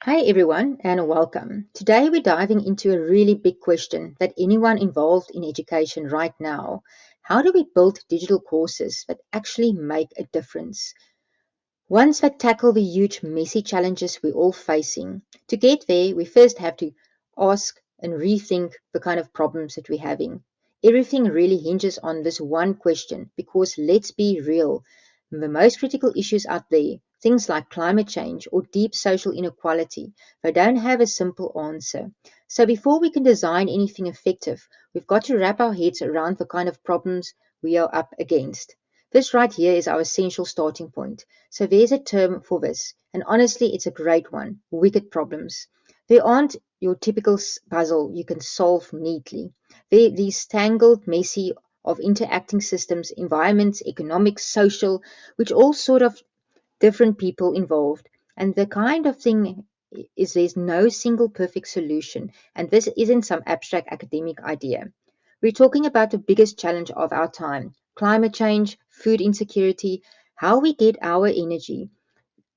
Hi everyone and welcome. Today we're diving into a really big question that anyone involved in education right now. How do we build digital courses that actually make a difference? Ones that tackle the huge messy challenges we're all facing. To get there, we first have to ask and rethink the kind of problems that we're having. Everything really hinges on this one question because let's be real, the most critical issues out there, things like climate change or deep social inequality, they don't have a simple answer. So before we can design anything effective, we've got to wrap our heads around the kind of problems we are up against. This right here is our essential starting point. So there's a term for this, and honestly, it's a great one: wicked problems. They aren't your typical puzzle you can solve neatly. They're these tangled, messy of interacting systems, environments, economic, social, which all sort of different people involved. And the kind of thing is there's no single perfect solution, and this isn't some abstract academic idea. We're talking about the biggest challenge of our time: climate change, food insecurity, how we get our energy.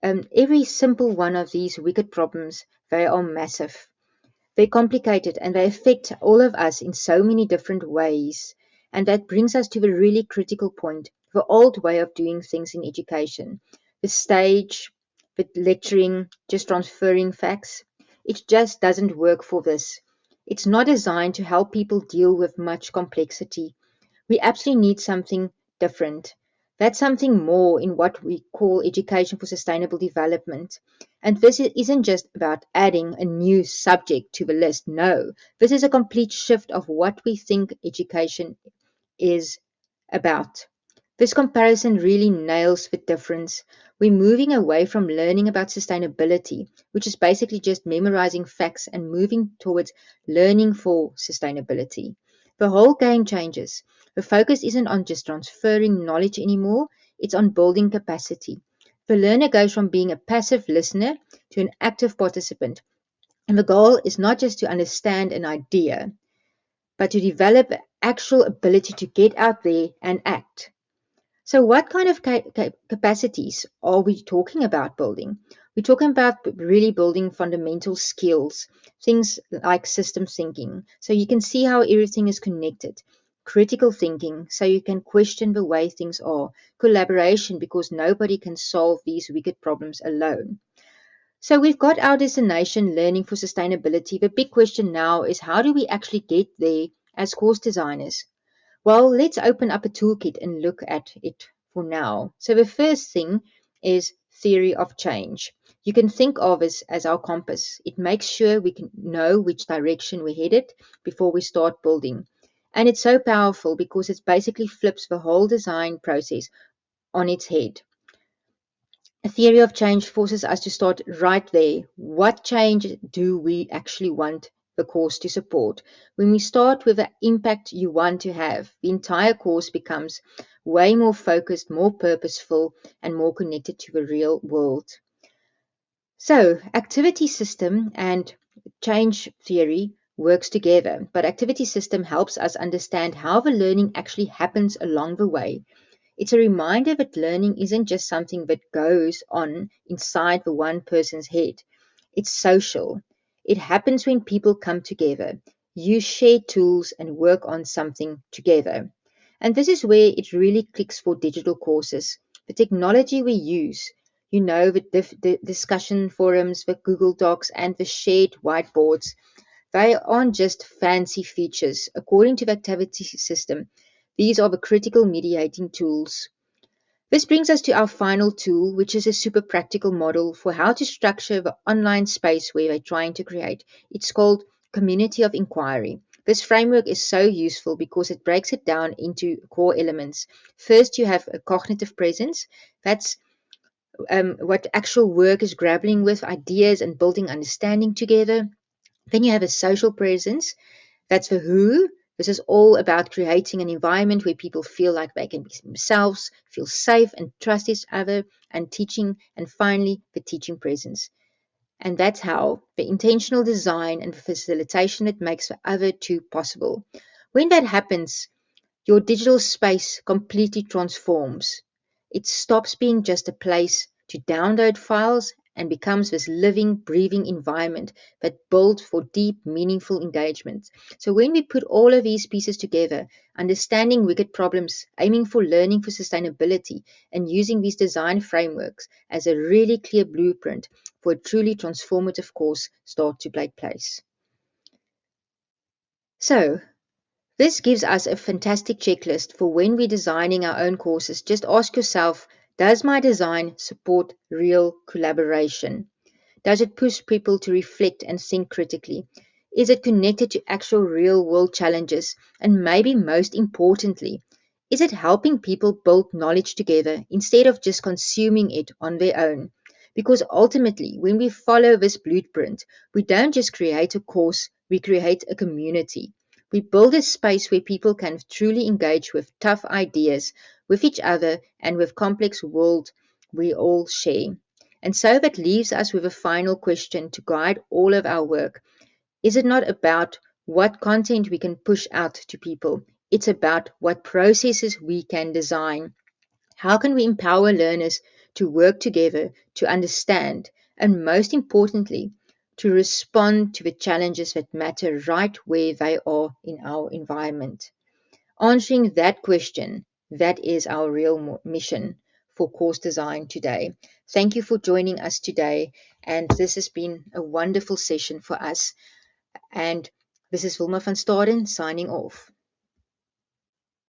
Every simple one of these wicked problems, they are massive. They're complicated and they affect all of us in so many different ways. And that brings us to the really critical point: the old way of doing things in education. The stage, the lecturing, just transferring facts. It just doesn't work for this. It's not designed to help people deal with much complexity. We absolutely need something different. That's something more in what we call education for sustainable development. And this isn't just about adding a new subject to the list. No, this is a complete shift of what we think education is about. This comparison really nails the difference. We're moving away from learning about sustainability, which is basically just memorizing facts, and moving towards learning for sustainability. The whole game changes. The focus isn't on just transferring knowledge anymore, it's on building capacity. The learner goes from being a passive listener to an active participant. And the goal is not just to understand an idea, but to develop actual ability to get out there and act. So, what kind of capacities are we talking about building? We're talking about really building fundamental skills, things like system thinking, so you can see how everything is connected. Critical thinking, so you can question the way things are. Collaboration, because nobody can solve these wicked problems alone. So, we've got our destination: learning for sustainability. The big question now is, how do we actually get there as course designers? Well, let's open up a toolkit and look at it for now. So the first thing is theory of change. You can think of it as our compass. It makes sure we can know which direction we're headed before we start building. And it's so powerful because it basically flips the whole design process on its head. A theory of change forces us to start right there. What change do we actually want the course to support? When we start with the impact you want to have, the entire course becomes way more focused, more purposeful, and more connected to the real world. So, activity system and change theory works together, but activity system helps us understand how the learning actually happens along the way. It's a reminder that learning isn't just something that goes on inside the one person's head. It's social. It happens when people come together, use shared tools, and work on something together. And this is where it really clicks for digital courses. The technology we use, the discussion forums, the Google Docs, and the shared whiteboards, they aren't just fancy features. According to the activity system, these are the critical mediating tools. This brings us to our final tool, which is a super practical model for how to structure the online space where we're trying to create. It's called Community of Inquiry. This framework is so useful because it breaks it down into core elements. First, you have a cognitive presence. That's what actual work is grappling with ideas and building understanding together. Then you have a social presence. That's the who. This is all about creating an environment where people feel like they can be themselves, feel safe and trust each other, and teaching. And finally, the teaching presence. And that's how the intentional design and the facilitation that makes the other two possible. When that happens, your digital space completely transforms. It stops being just a place to download files and becomes this living, breathing environment that builds for deep, meaningful engagement. So when we put all of these pieces together, understanding wicked problems, aiming for learning for sustainability, and using these design frameworks as a really clear blueprint for a truly transformative course start to take place. So, this gives us a fantastic checklist for when we're designing our own courses. Just ask yourself, does my design support real collaboration? Does it push people to reflect and think critically? Is it connected to actual real world challenges? And maybe most importantly, is it helping people build knowledge together instead of just consuming it on their own? Because ultimately, when we follow this blueprint, we don't just create a course, we create a community. We build a space where people can truly engage with tough ideas, with each other, and with complex world we all share. And so that leaves us with a final question to guide all of our work. Is it not about what content we can push out to people? It's about what processes we can design. How can we empower learners to work together, to understand, and most importantly, to respond to the challenges that matter right where they are in our environment? Answering that question, that is our real mission for course design today. Thank you for joining us today. And this has been a wonderful session for us. And this is Wilma van Staden signing off.